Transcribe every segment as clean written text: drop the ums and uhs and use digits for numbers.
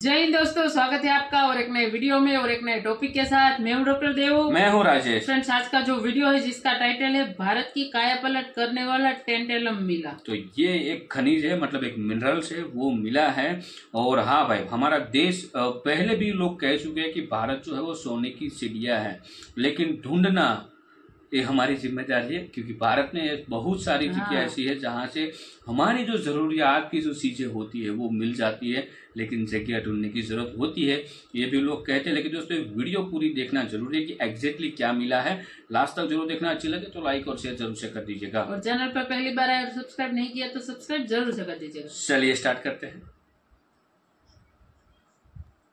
जय हिंद दोस्तों, स्वागत है आपका और एक नए वीडियो में और एक नए टॉपिक के साथ। मैं हूं डॉक्टर देव। मैं हूं राजेश। फ्रेंड्स, आज का जो वीडियो है जिसका टाइटल है भारत की काया पलट करने वाला टेंटेलम मिला। तो ये एक खनिज है, मतलब एक मिनरल्स है, वो मिला है। और हाँ भाई, हमारा देश पहले भी लोग कह चुके हैं कि भारत जो है वो सोने की चिड़िया है, लेकिन ढूंढना ये हमारी जिम्मेदारी है, क्योंकि भारत में बहुत सारी जगह ऐसी है जहाँ से हमारी जो जरूरियात की जो चीजें होती है वो मिल जाती है, लेकिन जगह ढूंढने की जरूरत होती है। ये भी लोग कहते हैं, लेकिन दोस्तों वीडियो पूरी देखना जरूरी है कि एग्जैक्टली क्या मिला है। लास्ट तक जरूर देखना। अच्छी लगे तो लाइक और शेयर जरूर से कर दीजिएगा, और चैनल पर पहली बार आए और सब्सक्राइब नहीं किया तो सब्सक्राइब जरूर से कर दीजिएगा। चलिए स्टार्ट करते हैं।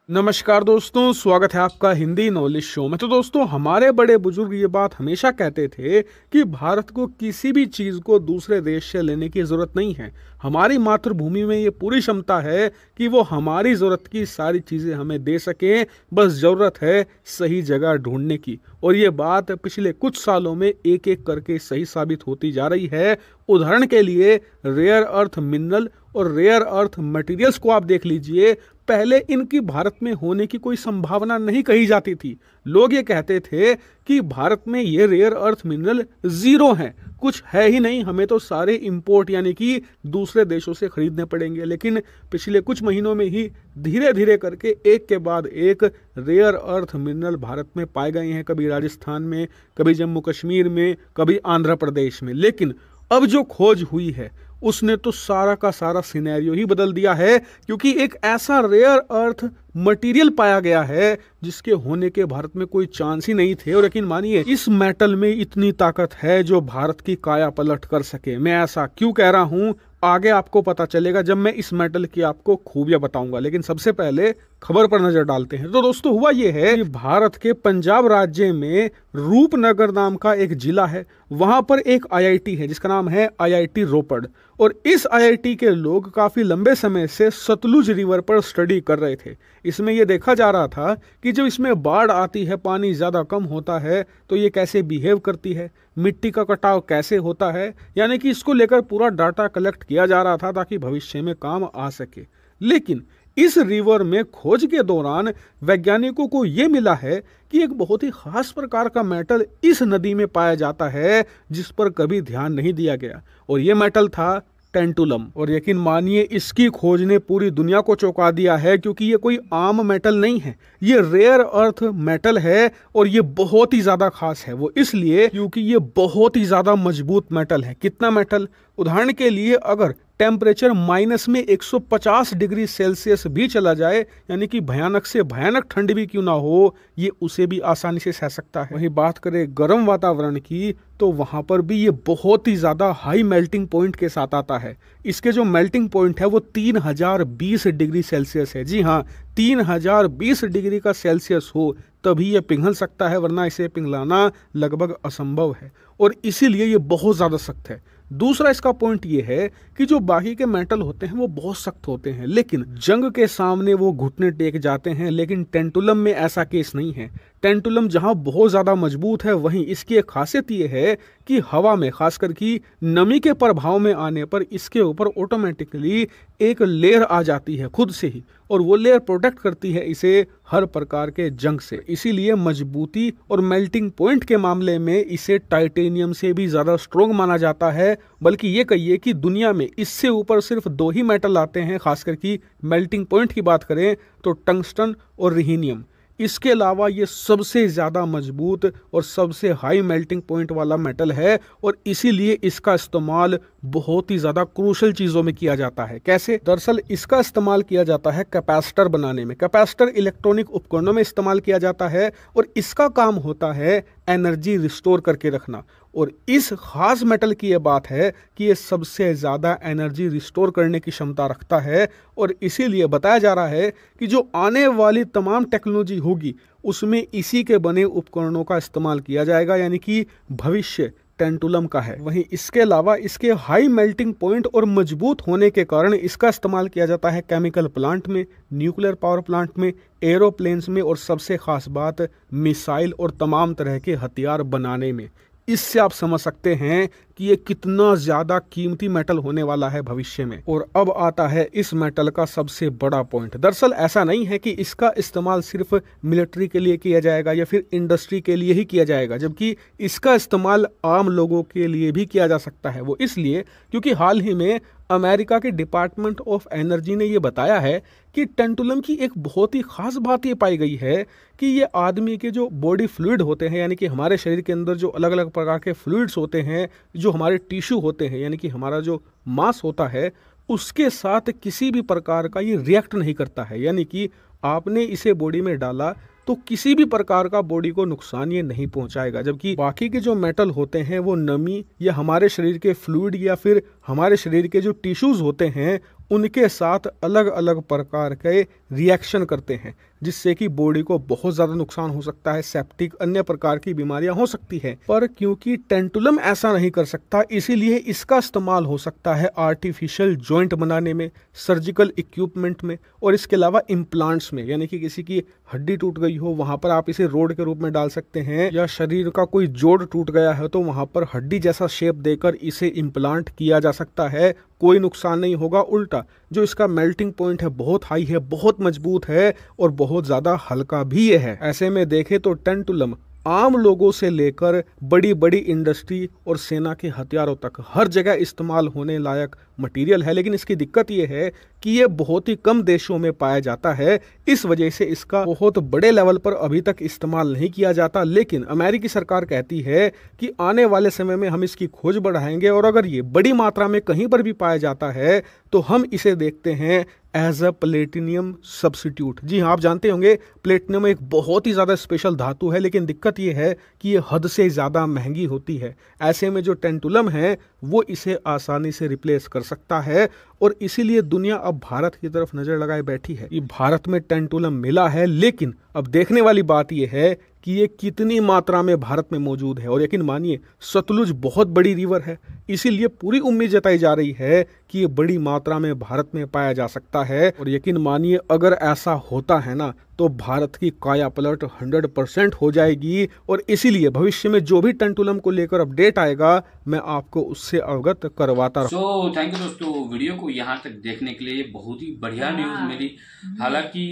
नमस्कार दोस्तों, स्वागत है आपका हिंदी नॉलेज शो में। तो दोस्तों, हमारे बड़े बुजुर्ग ये बात हमेशा कहते थे कि भारत को किसी भी चीज़ को दूसरे देश से लेने की ज़रूरत नहीं है। हमारी मातृभूमि में ये पूरी क्षमता है कि वो हमारी ज़रूरत की सारी चीज़ें हमें दे सकें, बस ज़रूरत है सही जगह ढूंढने की। और ये बात पिछले कुछ सालों में एक एक करके सही साबित होती जा रही है। उदाहरण के लिए रेयर अर्थ मिनरल और रेयर अर्थ मटेरियल्स को आप देख लीजिए। पहले इनकी भारत में होने की कोई संभावना नहीं कही जाती थी। लोग ये कहते थे कि भारत में ये रेयर अर्थ मिनरल जीरो हैं, कुछ है ही नहीं, हमें तो सारे इंपोर्ट यानी कि दूसरे देशों से खरीदने पड़ेंगे। लेकिन पिछले कुछ महीनों में ही धीरे धीरे करके एक के बाद एक रेयर अर्थ मिनरल भारत में पाए गए हैं। कभी राजस्थान में, कभी जम्मू कश्मीर में, कभी आंध्र प्रदेश में। लेकिन अब जो खोज हुई है उसने तो सारा का सारा सिनेरियो ही बदल दिया है, क्योंकि एक ऐसा रेयर अर्थ मटेरियल पाया गया है जिसके होने के भारत में कोई चांस ही नहीं थे। और यकीन मानिए, इस मेटल में इतनी ताकत है जो भारत की काया पलट कर सके। मैं ऐसा क्यों कह रहा हूं, आगे आपको पता चलेगा जब मैं इस मेटल की आपको खूबियां बताऊंगा। लेकिन सबसे पहले खबर पर नजर डालते हैं। तो दोस्तों, हुआ यह है कि भारत के पंजाब राज्य में रूपनगर नाम का एक जिला है। वहां पर एक आईआईटी है जिसका नाम है आईआईटी रोपड़। और इस आईआईटी के लोग काफी लंबे समय से सतलुज रिवर पर स्टडी कर रहे थे। इसमें यह देखा जा रहा था कि जब इसमें बाढ़ आती है, पानी ज़्यादा कम होता है, तो ये कैसे बिहेव करती है, मिट्टी का कटाव कैसे होता है, यानी कि इसको लेकर पूरा डाटा कलेक्ट किया जा रहा था ताकि भविष्य में काम आ सके। लेकिन इस रिवर में खोज के दौरान वैज्ञानिकों को ये मिला है कि एक बहुत ही खास प्रकार का मेटल इस नदी में पाया जाता है जिस पर कभी ध्यान नहीं दिया गया। और ये मेटल था टेंटुलम। और यकीन मानिए, इसकी खोज ने पूरी दुनिया को चौंका दिया है, क्योंकि ये कोई आम मेटल नहीं है, ये रेयर अर्थ मेटल है। और ये बहुत ही ज़्यादा खास है। वो इसलिए क्योंकि ये बहुत ही ज़्यादा मजबूत मेटल है। कितना मेटल? उदाहरण के लिए, अगर टेम्परेचर माइनस में 150 डिग्री सेल्सियस भी चला जाए, यानी कि भयानक से भयानक ठंड भी क्यों ना हो, ये उसे भी आसानी से सह सकता है। वहीं बात करें गर्म वातावरण की, तो वहां पर भी ये बहुत ही ज़्यादा हाई मेल्टिंग पॉइंट के साथ आता है। इसके जो मेल्टिंग पॉइंट है वो 3020 डिग्री सेल्सियस है। जी हाँ, 3020 डिग्री का सेल्सियस हो तभी ये पिघल सकता है, वरना इसे पिघलाना लगभग असंभव है। और इसीलिए ये बहुत ज़्यादा सख्त है। दूसरा इसका पॉइंट ये है कि जो बाकी के मेटल होते हैं वो बहुत सख्त होते हैं, लेकिन जंग के सामने वो घुटने टेक जाते हैं। लेकिन टेंटुलम में ऐसा केस नहीं है। टेंटुलम जहां बहुत ज़्यादा मजबूत है, वहीं इसकी एक खासियत ये है कि हवा में, खासकर कि नमी के प्रभाव में आने पर इसके ऊपर ऑटोमेटिकली एक लेयर आ जाती है खुद से ही, और वो लेयर प्रोटेक्ट करती है इसे हर प्रकार के जंग से। इसीलिए मजबूती और मेल्टिंग पॉइंट के मामले में इसे टाइटेनियम से भी ज़्यादा स्ट्रोंग माना जाता है। बल्कि ये कहिए कि दुनिया में इससे ऊपर सिर्फ दो ही मेटल आते हैं, खासकर कि मेल्टिंग पॉइंट की बात करें तो टंगस्टन और रिहीनियम। इसके अलावा ये सबसे ज़्यादा मजबूत और सबसे हाई मेल्टिंग पॉइंट वाला मेटल है। और इसीलिए इसका इस्तेमाल बहुत ही ज़्यादा क्रूशल चीज़ों में किया जाता है। कैसे? दरअसल इसका इस्तेमाल किया जाता है कैपेसिटर बनाने में। कैपेसिटर इलेक्ट्रॉनिक उपकरणों में इस्तेमाल किया जाता है और इसका काम होता है एनर्जी रिस्टोर करके रखना। और इस खास मेटल की ये बात है कि ये सबसे ज़्यादा एनर्जी रिस्टोर करने की क्षमता रखता है। और इसीलिए बताया जा रहा है कि जो आने वाली तमाम टेक्नोलॉजी होगी उसमें इसी के बने उपकरणों का इस्तेमाल किया जाएगा, यानी कि भविष्य टेंटुलम का है। वहीं इसके अलावा इसके हाई मेल्टिंग पॉइंट और मजबूत होने के कारण इसका इस्तेमाल किया जाता है केमिकल प्लांट में, न्यूक्लियर पावर प्लांट में, एरोप्लेन्स में, और सबसे खास बात मिसाइल और तमाम तरह के हथियार बनाने में। इससे आप समझ सकते हैं कि ये कितना ज्यादा कीमती मेटल होने वाला है भविष्य में। और अब आता है इस मेटल का सबसे बड़ा पॉइंट। दरअसल ऐसा नहीं है कि इसका इस्तेमाल सिर्फ मिलिट्री के लिए किया जाएगा या फिर इंडस्ट्री के लिए ही किया जाएगा, जबकि इसका इस्तेमाल आम लोगों के लिए भी किया जा सकता है। वो इसलिए क्योंकि हाल ही में अमेरिका के डिपार्टमेंट ऑफ एनर्जी ने ये बताया है कि टेंटुलम की एक बहुत ही खास बात ये पाई गई है कि ये आदमी के जो बॉडी फ्लूइड होते हैं, यानी कि हमारे शरीर के अंदर जो अलग अलग प्रकार के फ्लूइड्स होते हैं, जो हमारे टिश्यू होते हैं, यानी कि हमारा जो मांस होता है, उसके साथ किसी भी प्रकार का ये रिएक्ट नहीं करता है। यानी कि आपने इसे बॉडी में डाला तो किसी भी प्रकार का बॉडी को नुकसान ये नहीं पहुंचाएगा। जबकि बाकी के जो मेटल होते हैं वो नमी या हमारे शरीर के फ्लूइड या फिर हमारे शरीर के जो टिश्यूज होते हैं उनके साथ अलग अलग प्रकार के रिएक्शन करते हैं, जिससे कि बॉडी को बहुत ज़्यादा नुकसान हो सकता है, सेप्टिक अन्य प्रकार की बीमारियां हो सकती है। पर क्योंकि टेंटुलम ऐसा नहीं कर सकता, इसीलिए इसका इस्तेमाल हो सकता है आर्टिफिशियल जॉइंट बनाने में, सर्जिकल इक्विपमेंट में और इसके अलावा इम्प्लांट्स में। यानी कि किसी की हड्डी टूट गई हो, वहां पर आप इसे रोड के रूप में डाल सकते हैं, या शरीर का कोई जोड़ टूट गया है तो वहां पर हड्डी जैसा शेप देकर इसे इम्प्लांट किया जा सकता है। कोई नुकसान नहीं होगा। उल्टा जो इसका मेल्टिंग पॉइंट है बहुत हाई है, बहुत मजबूत है और बहुत ज़्यादा हल्का भी ये है। ऐसे में देखें तो टेंटुलम आम लोगों से लेकर बड़ी बड़ी इंडस्ट्री और सेना के हथियारों तक हर जगह इस्तेमाल होने लायक मटेरियल है। लेकिन इसकी दिक्कत यह है कि ये बहुत ही कम देशों में पाया जाता है, इस वजह से इसका बहुत बड़े लेवल पर अभी तक इस्तेमाल नहीं किया जाता। लेकिन अमेरिकी सरकार कहती है कि आने वाले समय में हम इसकी खोज बढ़ाएंगे और अगर ये बड़ी मात्रा में कहीं पर भी पाया जाता है तो हम इसे देखते हैं एज अ प्लेटिनियम सब्स्टिट्यूट। जी हाँ, आप जानते होंगे प्लेटिनियम एक बहुत ही ज़्यादा स्पेशल धातु है, लेकिन दिक्कत ये है कि ये हद से ज़्यादा महंगी होती है। ऐसे में जो टेंटुलम है वो इसे आसानी से रिप्लेस कर सकता है और इसीलिए दुनिया अब भारत की तरफ नज़र लगाए बैठी है। ये भारत में टेंटुलम मिला है, लेकिन अब देखने वाली बात यह है कि ये कितनी मात्रा में भारत में मौजूद है। और यकीन मानिए सतलुज बहुत बड़ी रिवर है, इसीलिए पूरी उम्मीद जताई जा रही है कि ये बड़ी मात्रा में भारत में पाया जा सकता है। और यकीन मानिए अगर ऐसा होता है ना तो भारत की काया पलट 100% हो जाएगी। और इसीलिए भविष्य में जो भी टेंटुलम को लेकर अपडेट आएगा मैं आपको उससे अवगत करवाता रहूं। सो थैंक यू दोस्तों, वीडियो को यहाँ तक देखने के लिए बहुत ही बढ़िया न्यूज मिली। हालांकि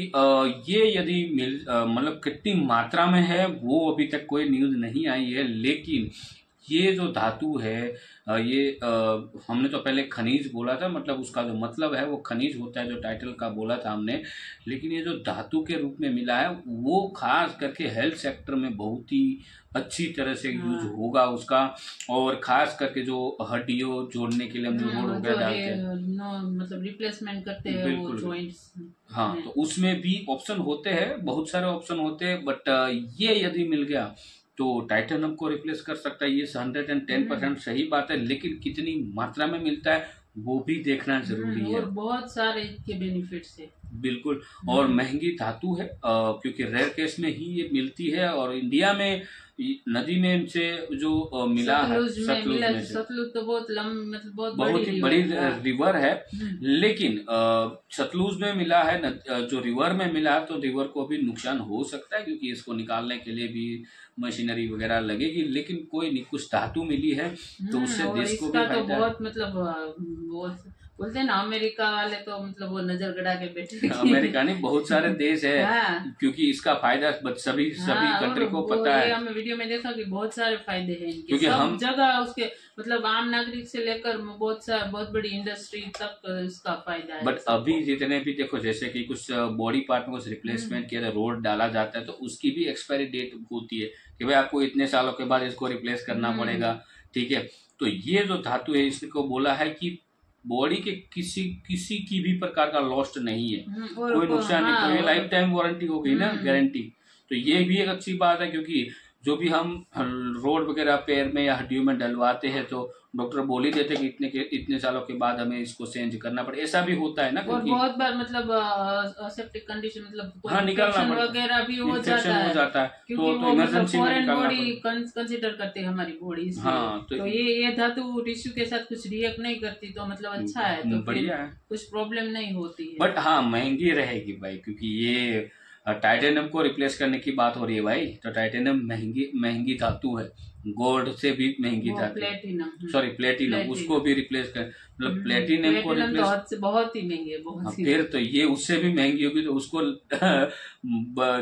ये यदि मतलब कितनी मात्रा में है वो अभी तक कोई न्यूज नहीं आई है, लेकिन ये जो धातु है ये हमने तो पहले खनिज बोला था, मतलब उसका जो मतलब है वो खनिज होता है जो टाइटल का बोला था हमने, लेकिन ये जो धातु के रूप में मिला है वो खास करके हेल्थ सेक्टर में बहुत ही अच्छी तरह से यूज होगा उसका। और खास करके जो हड्डियों जोड़ने के लिए हम जो रोड वगैरह डालते हैं, मतलब रिप्लेसमेंट करते हैं वो जॉइंट्स। हाँ, तो उसमें भी ऑप्शन होते हैं, बहुत सारे ऑप्शन होते हैं, बट ये यदि मिल गया तो टाइटेनियम को रिप्लेस कर सकता है। ये 110% सही बात है, लेकिन कितनी मात्रा में मिलता है वो भी देखना जरूरी है। और बहुत सारे इसके बेनिफिट्स है। बिल्कुल, और महंगी धातु है क्योंकि रेयर केस में ही ये मिलती है। और इंडिया में नदी में से जो मिला है सतलुज तो बहुत मतलब बहुत ही बड़ी रिवर है, लेकिन सतलुज में मिला है जो रिवर में मिला है तो रिवर को भी नुकसान हो सकता है क्योंकि इसको निकालने के लिए भी मशीनरी वगैरह लगेगी। लेकिन कोई नहीं, कुछ धातु मिली है तो उससे देश को भी फायदा है। बहुत मतलब बोलते हैं ना अमेरिका वाले तो मतलब वो नजर गड़ा के बैठे। अमेरिका नहीं, बहुत सारे देश है क्योंकि इसका फायदा सभी कंट्री को पता है। हमने वीडियो में देखा कि बहुत सारे फायदे हैं इनके, क्योंकि हम जगह उसके मतलब आम नागरिक से लेकर बहुत बड़ी इंडस्ट्री तक इसका फायदा है। बट अभी जितने भी देखो, जैसे कि कुछ बॉडी पार्ट में कुछ रिप्लेसमेंट किया रोड डाला जाता है तो उसकी भी एक्सपायरी डेट होती है कि भाई आपको इतने सालों के बाद इसको रिप्लेस करना पड़ेगा। ठीक है, तो ये जो धातु है इसको बोला है कि बॉडी के किसी की भी प्रकार का लॉस्ट नहीं है, कोई नुकसान नहीं, तो ये लाइफ टाइम वारंटी हो गई ना, गारंटी। तो ये भी एक अच्छी बात है क्योंकि जो भी हम रोड वगैरह पैर में या हड्डियों में डलवाते हैं तो डॉक्टर बोल ही देते कि इतने सालों के बाद हमें इसको चेंज करना पड़े। ऐसा भी होता है ना, और बहुत बार मतलब सेप्टिक कंडीशन मतलब निकलना वगैरह भी हो जाता है क्योंकि वो इमरजेंसी फॉरेन बॉडी कंसीडर करते हैं हमारी बॉडी। हाँ, तो ये धातु टिश्यू के साथ कुछ रिएक्ट नहीं करती तो मतलब अच्छा है, तो बढ़िया है, कुछ प्रॉब्लम नहीं होती है। बट हाँ, महंगी रहेगी भाई, क्योंकि ये टाइटेनियम को रिप्लेस करने की बात हो रही है भाई, तो टाइटेनियम महंगी धातु है गोल्ड से भी महंगी जाती है, सॉरी प्लेटिनम, उसको भी रिप्लेस कर, मतलब प्लेटिनम को रिप्लेस बहुत ही महंगी है, बहुत ही। फिर तो ये उससे भी महंगी होगी, तो उसको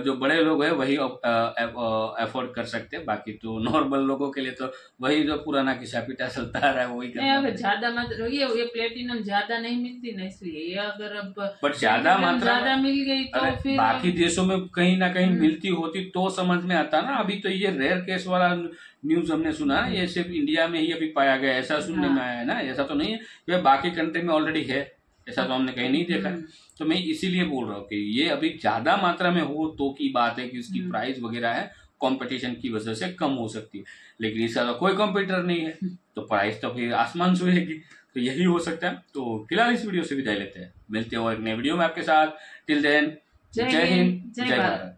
जो बड़े लोग हैं वही अफोर्ड कर सकते हैं, बाकी तो नॉर्मल लोगों के लिए तो वही जो पुराना किस्सा पिटा चलता रहा है वही करना। अगर ज्यादा मात्रा ये प्लेटिनम ज्यादा नहीं मिलती ना, इसलिए ये अगर अब बट ज्यादा मात्रा ज्यादा मिल गई तो फिर बाकी देशों में कहीं ना कहीं मिलती होती तो समझ में आता ना। अभी तो ये रेयर केस वाला न्यूज हमने सुना, ये सिर्फ इंडिया में ही अभी पाया गया, ऐसा सुनने में आया है ना, ऐसा तो नहीं है कि बाकी कंट्री में ऑलरेडी है, ऐसा तो हमने कहीं नहीं देखा। तो मैं इसीलिए बोल रहा हूँ कि ये अभी ज्यादा मात्रा में हो तो की बात है कि उसकी प्राइस वगैरह है कंपटीशन की वजह से कम हो सकती है, लेकिन इसका तो कोई कंपटीटर नहीं है तो प्राइस तो फिर आसमान छुएगी, तो यही हो सकता है। तो फिलहाल इस वीडियो से विदाई लेते हैं, मिलते हैं और एक नए वीडियो में आपके साथ। टिल देन जय हिंद, जय भारत।